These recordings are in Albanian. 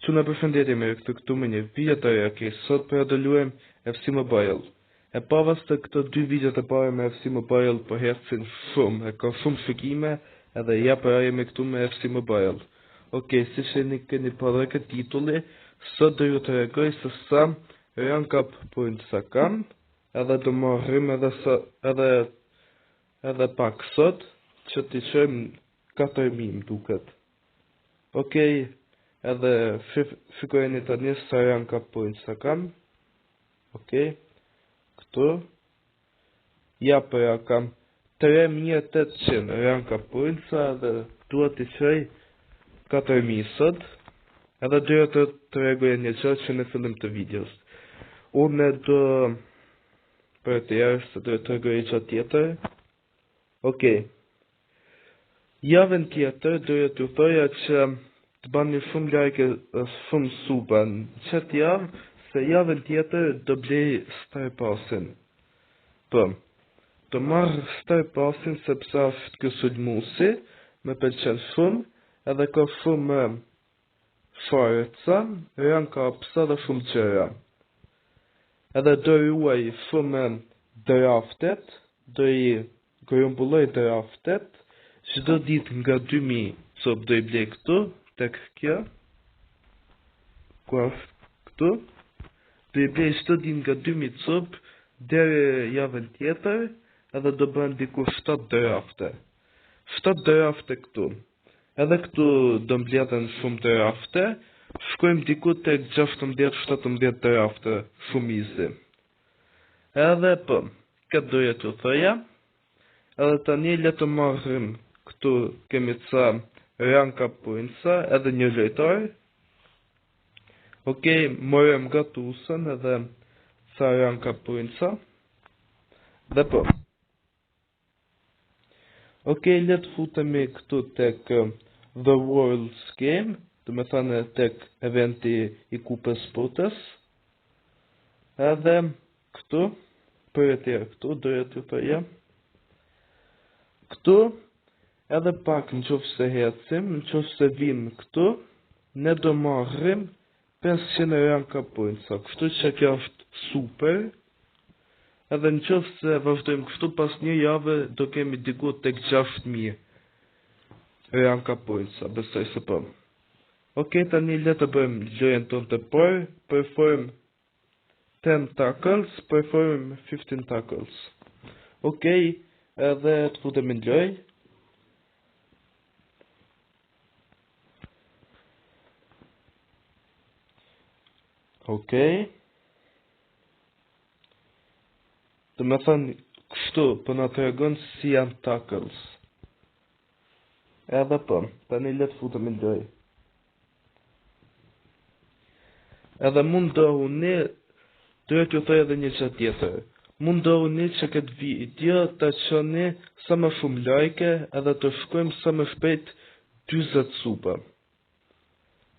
Që në përshëndetje me këtë këtu me një video të reja, sot për do luajm FC Mobile. E pavas të këto dy videot e pare me FC Mobile për hercin shumë, e ka shumë shikime edhe ja për jemi këtu me FC Mobile. Si që keni parë këtë titulli, sot do ju të regoj se sa rank up point sa kam, edhe do marrim edhe pak sot, që t'i qëjmë 4.000 duket. Edhe shikojeni tani sa rank up points sa kam. Këtu. Ja përja kam 3.800 rank up points edhe duhet t'i qëj 4.000 sot. Edhe dyre të regoj një qërë që në fillim të videos. Unë do për të jarë se do të regoj që tjetër. Javën tjetër dyre të thoja që të bani shumë like shumë suba në qëtë javë, se javën tjetër do blej Star Passin. Do marrë Star Passin sepse është kësull musi, me pëlqen shumë, edhe ka shumë fareca, ranka apsa dhe shumë qëra. Edhe do ruaj shumë draftet, do i grumbulloj draftet, çdo ditë nga 2.000 cop do i blej këtu, tek kjo, ku është këtu, do i blej çdo ditë nga 2.000 cop deri javën tjetër, edhe do bën diku 7 drafte. 7 drafte këtu. Edhe këtu do mbledhen shumë drafte, shkojmë diku tek 16-17 drafte, shumë easy. Edhe këtë doja t'ju thoja, edhe tani le të marrim këtu kemi ca rank up pointsa edhe një lojtar. Morëm gatusën edhe ca rank up pointsa. Dhe le të futemi këtu tek The World's Game, do me thënë tek eventi i kupës botës. Edhe këtu, për e tjerë këtu, doja t'ju thoja. Këtu, edhe pak në qofë se hecim, në qofë se vim këtu, ne do marrim 500 rank up pointsa, kështu që kjo është super, edhe në qofë se vazhdojmë kështu pas një jave, do kemi diku tek 6.000 rank up pointsa, besoj se tani le të bëjmë lojën tonë të parë, perform 10 tackles, perform 15 tackles. Edhe të futemi në lojë. Do me thënë kështu, për në të regon si janë tackles. Edhe tani le të futemi në lojë. Edhe mundohu një, duhet ju thoj edhe një që tjetër. Mundohu një që këtë video të qëni sa më shumë like edhe të shkojmë sa më shpejt 20 suba.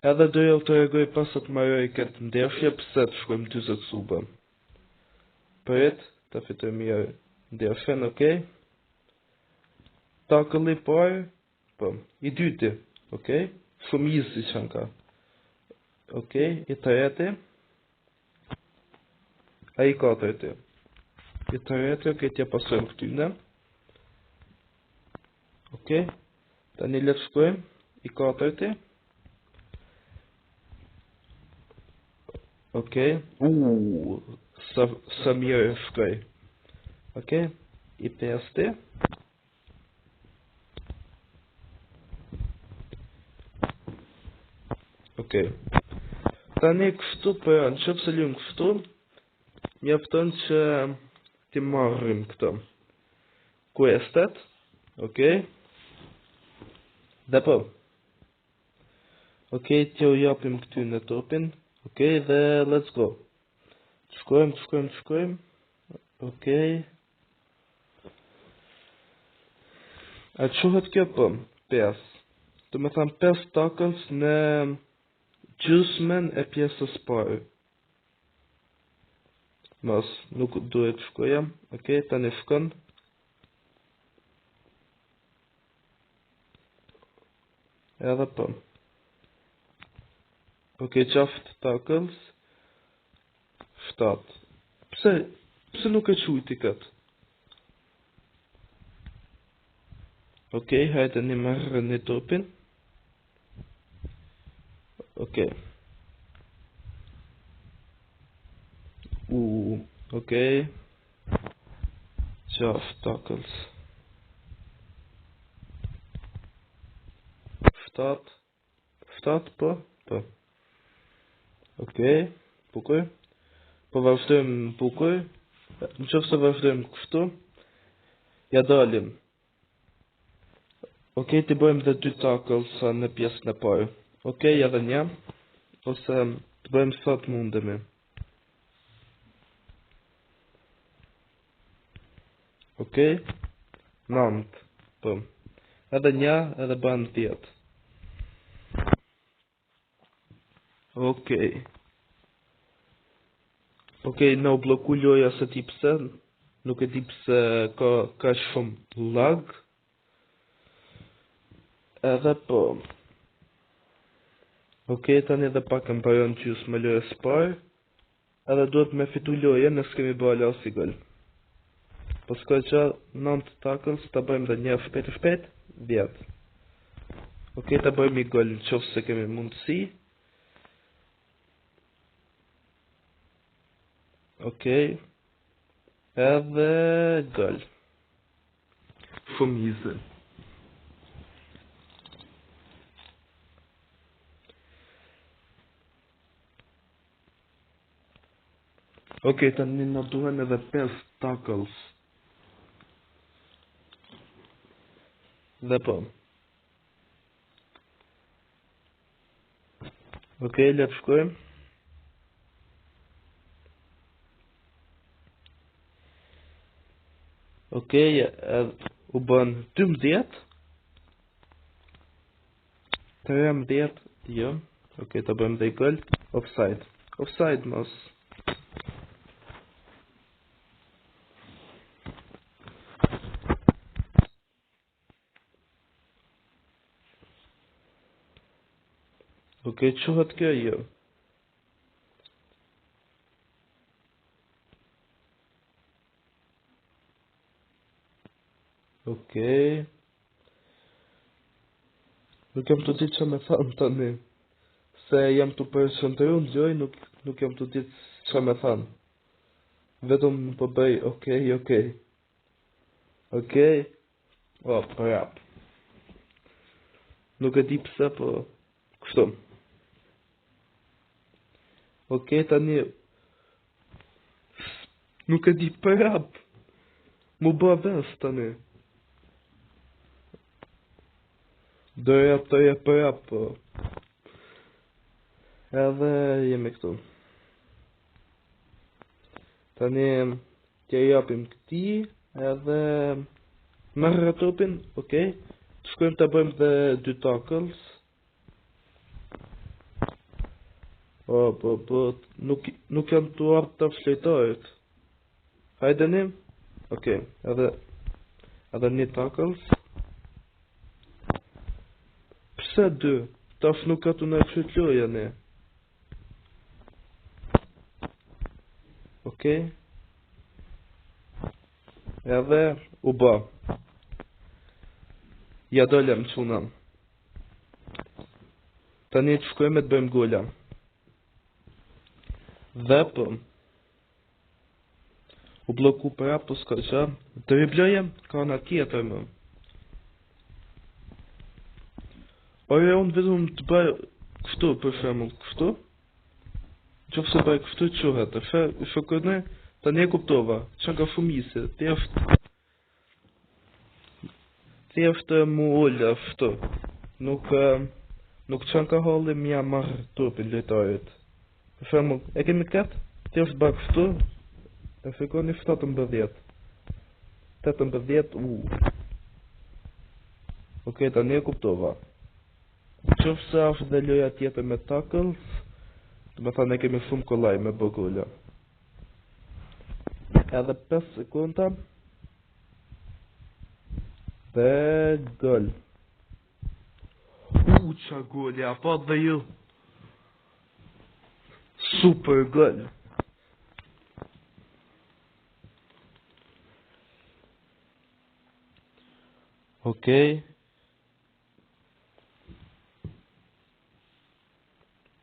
Edhe doja të regoj pasat maroj këtë ndeshje pëse të shkojmë 20 suba. Përret, të fitoj mirë ndeshjen, Tackle i parë, i dyti, shumë easy që nga. I treti, a i katërti. I treti, t'ja pasojmë këtyne. Tani le të shkojmë, i katërti. Sa mirë shkoj. I pesti. Tani kështu për në qëpë se ljum kështu, mjafton që ti marrim këto questet, dhe t'ju japim këty në topin, dhe let's go. Shkojmë, A quhet kjo 5. Do me thamë 5 tackles në gjysmën e pjesës parë. Mos, nuk duhet shkoja. Tani shkon. Edhe Okej, qaft tackles. 7. Pse nuk e quajti kët? Okej, hajde një marrë një topin. Okej. Okej. Qaft tackles. 7 po. Okej, bukur. Po vazhdojmë bukur. Në qoftë se vazhdojmë kështu, ja dalim. Okej, ti bëjmë dhe 2 tackles në pjesën e parë. Okej, edhe një. Ose të bëjmë sa të mundemi. Okej, 9. Po. Edhe një, edhe bën 10. Okej, në u bloku loja se ti pse, nuk e di pse ka shumë lag. Edhe po. Okej, tani edhe pak e mbajon gjys me lojës parë. Edhe duhet me fitu lojën nëse kemi bërë asi gol. Po s'ka që 9 tackles, ta bëjmë dhe një shpejt, 10. Okej, ta bëjmë I gol në qoftë se kemi mundësi. Okej. Edhe gol. Shumë easy. Okej, tani na duhen edhe 5 tackles. Dhe po. Okej, le të shkojmë. Okej, u bën 12. 13, jo. Okej, ta bëjmë dhe I gol. Offside. Offside mos. Okej, quhet kjo jo. Okej. Nuk jam të ditë që me thamë tani. Se jam të përshëndëru në gjoj, nuk jam të ditë që me thamë. Vetëm po bëj, okej. O, prap. Nuk e di pse, po kështu. Okej, tani nuk e di prap. Mu bë vës tani. Doja të je prap, po. Edhe jemi këtu. Tani t'ja japim këti, edhe marrë topin, okej. Të shkojmë të bëjmë dhe 2 tackles. Po, nuk janë të artë të fshletojt. Hajdeni? Okej, edhe 1 tackles. Pse 2? Tash nuk ka të në fshet loja ne. Okej. Edhe u bë. Ja dolem çuna. Tani të shkojmë të bëjmë gola. Dhe po. U bloku për apo s'ka që. Të riblojem, ka në tjetër më. Ore, unë vetëm të bëj kështu, për shembull, kështu. Qoftë se bëj kështu quhet, shokone, tani e kuptova, që ka shumisë, thjesht mu ullë, ashtu. Nuk çan ka halli mja marrë topin lojtarit. Për shembull, e kemi këtë, thjesht bëj kështu, e shikoni 17. 18, Okej, tani e kuptova. Qoftë se është dhe loja tjetër me tackles, të me thënë e kemi shumë kollaj me bëgulla. Edhe 5 sekunda. Dhe gol. Qa golja, po dhe ju. super gol. Okej.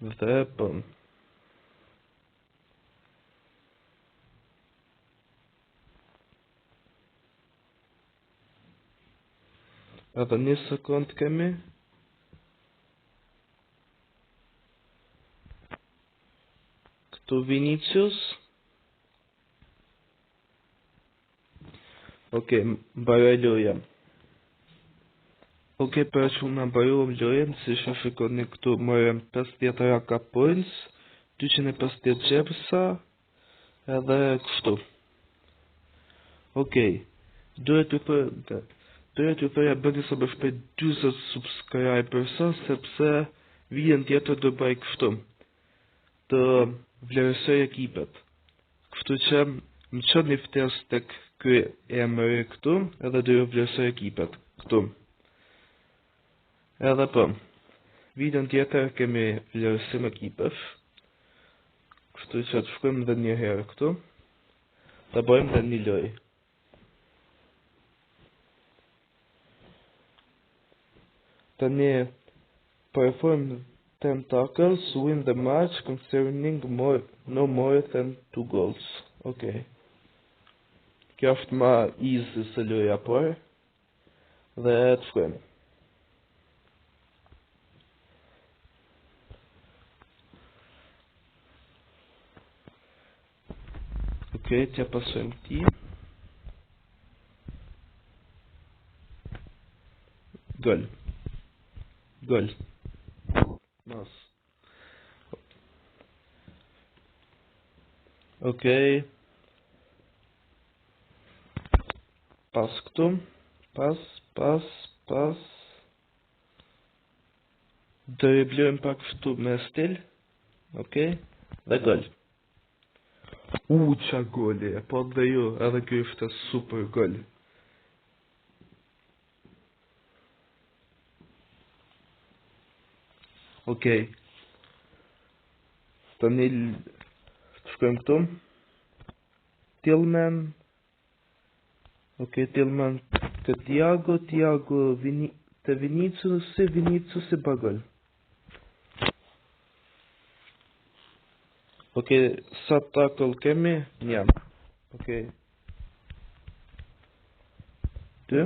Dhe po. Edhe një sekund kemi. Këtu Vinicius. Okej, mbaroj loja. Okej, për që unë mbaruam lojen, si që shikoni këtu morëm 50 raka points, 250 gjepsa, edhe kështu. Okej, duhet ju përja bëni sa më shpejt 20 subscribersa, sepse vijën tjetër do bëj kështu, të vlerësoj ekipet. Kështu që më qëni ftes tek ky emri këtu, edhe do ju vlerësoj ekipet këtu. Edhe po, videon tjetër kemi vlerësim ekipësh, kështu që të shkojmë dhe një herë këtu, të bëjmë dhe një loj. Tani, perform 10 tackles, win the match, concerning no more than 2 goals. Okej. Kjo është ma easy se loja por, dhe të shkojmë. Okej, t'ja pasojmë ti. Gol. Mas. Okej. Pas këtu. Pas. Driblojmë pak këtu me stil. Okej. Dhe gol. Qa goli, po dhe ju, edhe kjo ishte super gol. Okej. Tani të shkojmë këtu. Tillman. Okej, Tillman të Thiago të Vinicius e bagol. Okej, sa tackle kemi? Një. Okej. 2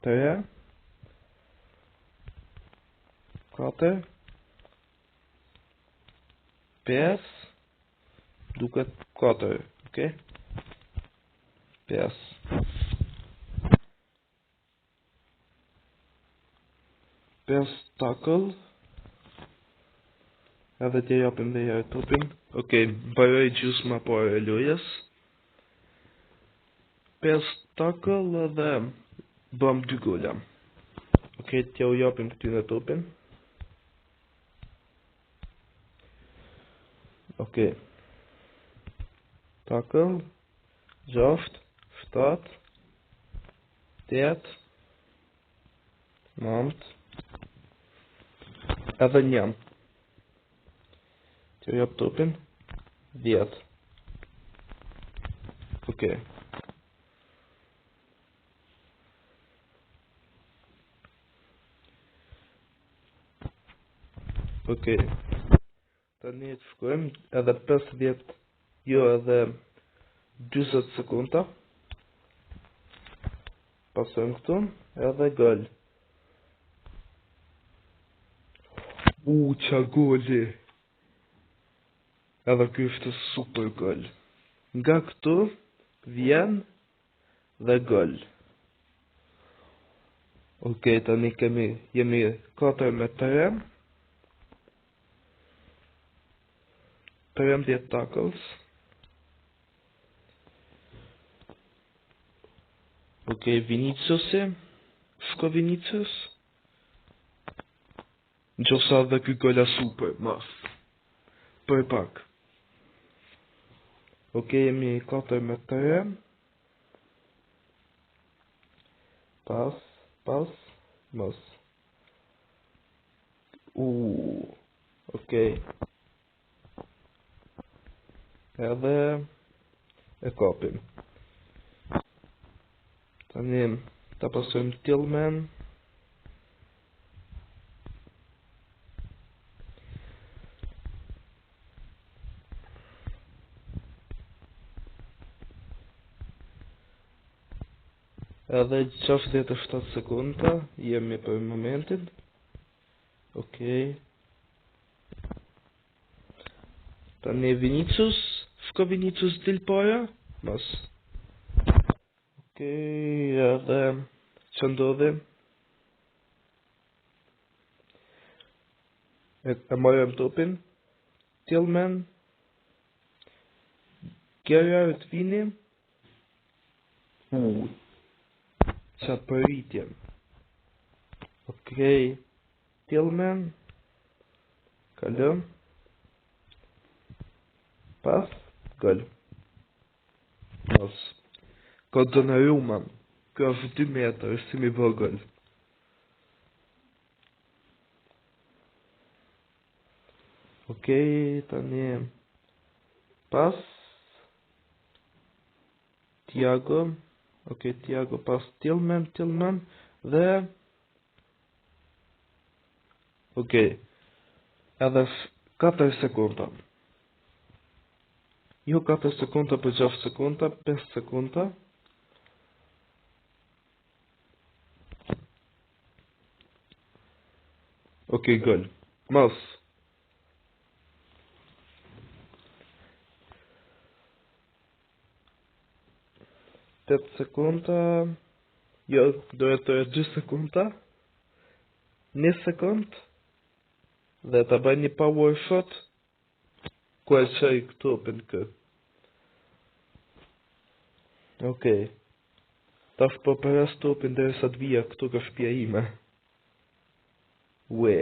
3 4 5 duket 4, okej? 5 tackle. Edhe t'ja japim dhe herë topin. Okej, mbaroj gjysma parë e lojës. 5 tackle edhe bëm 2 gola. Okej, t'ja u japim këtyre topin. Okej. Tackle 6 7 8 9 edhe një. T'ja jap topin 10. Okej. Okej. Tani të shkojmë edhe 50, jo edhe 20 sekunda. Pasojmë këtu edhe gol. Qa goli. Edhe kjo është super gol. Nga këtu vjen dhe gol. Okej, tani jemi 4-3. 13 tackles. Okej, Viniciusi. Shko Vinicius. Gjosa dhe kjo gola super, mas. Për pak. Okej, jemi 4-3. Pas, mas. Okej. edhe e kapim. Tani ta pasojmë Tillman. Edhe 67 sekunda jemi për momentin. Okej. Tani Vinicius, shko Vinicius del para, mas. Okej, edhe që ndodhi? E marrëm topin. Tillman. Gerrard vini. Qatë përritjem. Okej. Tillman. Kalëm. Pas. Gol. Pas. Ka Donnarumma. Ka është 2 meter, si mi bë gol. Okej, tani. Pas. Thiago. Okej, Thiago pas Tillman dhe okej. Edhe 4 sekunda. Jo 4 sekunda për 6 sekunda, 5 sekunda. Okej, gol. Mas. Tet sekunda. Jo, dohet të 2 sekunda. 1 sekund. Dhe ta bëj një power shot. Ku e qaj këtu për në kë. Okej. Tash po përras topin dhe sa të vija këtu ka shpia ime. Ue.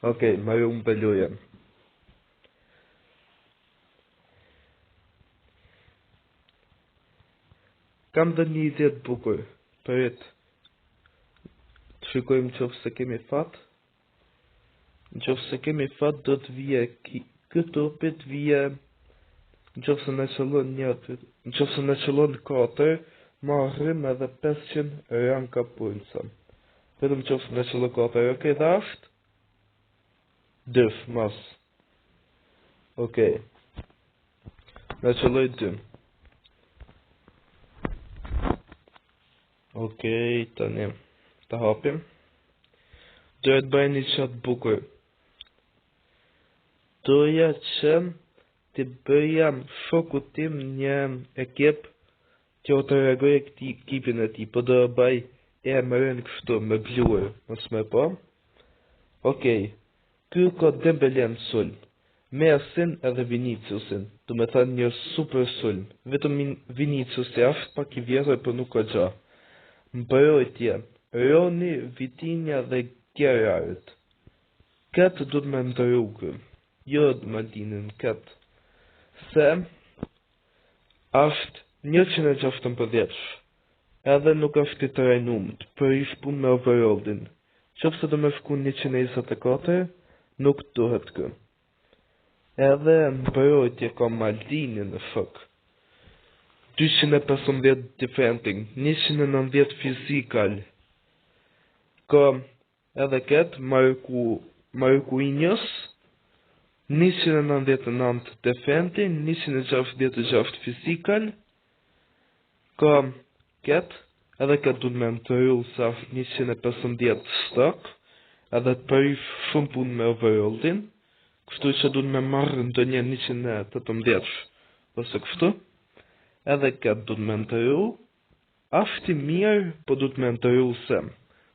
Okej, marru më bëllujem. Kam dhe një ide të bukur. Përrit. Të shikojmë qofë se kemi fat. Në qofë se kemi fat do të vije këtë opit vije. Në qofë se në qëllon njëtë. Në qofë se në qëllon 4. Marrim edhe 500 ranka punësa. Vetëm qofë se në qëllon 4. Okej, dhe ashtë. Dëf, mas. Okej. Në qëlloj 2. Okej, tani. Ta hapim. Doja të bëj një qatë bukur. Doja që të bëja shoku tim një ekip që o të reagoj e këti ekipin e ti, po do bëj e mërën kështu, me bluër, mos me po. Okej, ky ka Dembele në sulm, me Asin edhe Viniciusin, du me thënë një super sulm, vetëm Viniciusi ashtë pak i vjetër për nuk ka gja. Mbrojtje, Roni, Vitinha dhe Gerrard. Këtë du të me ndërrugë, jo të më dinin këtë, se ashtë 116, edhe nuk është i të rejnumët, për i shpun me overallin. Qofse do me shku 124, nuk duhet kë. Edhe mbrojtje ka Maldini në fëk. 215 defending, 190 fizikal. Ka edhe ketë Marquinhos, 199 defending, 166 fizikal. Ka ketë, edhe këtë du të me më të rullë sa 115 stok, edhe të përif shumë punë me overallin, kështu që du të me marrë në një 118, ose kështu. Edhe këtë du të me ndërru, ashtë i mirë, po du të me ndërru se,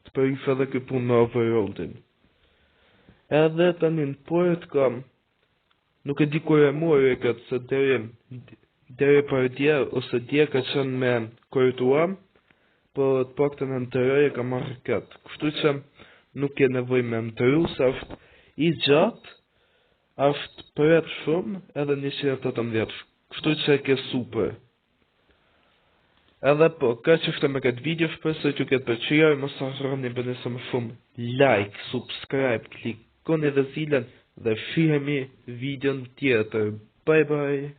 të përif edhe këtë punë me overallin. Edhe tani në porët kam, nuk e di kur e morë e këtë, se deri për dje, ose dje ka qënë me kortuam, po të pak të në ndërroj e ka marrë këtë. Kështu që nuk e nevoj me ndërru, se ashtë i gjatë, ashtë përret shumë, edhe 118. Kështu që e ke super. Edhe po, ka që është me këtë video, shpresoj që këtë përqirë, mos harroni bëni sa më shumë like, subscribe, klikoni dhe zilën dhe shihemi videon tjetër. Bye bye.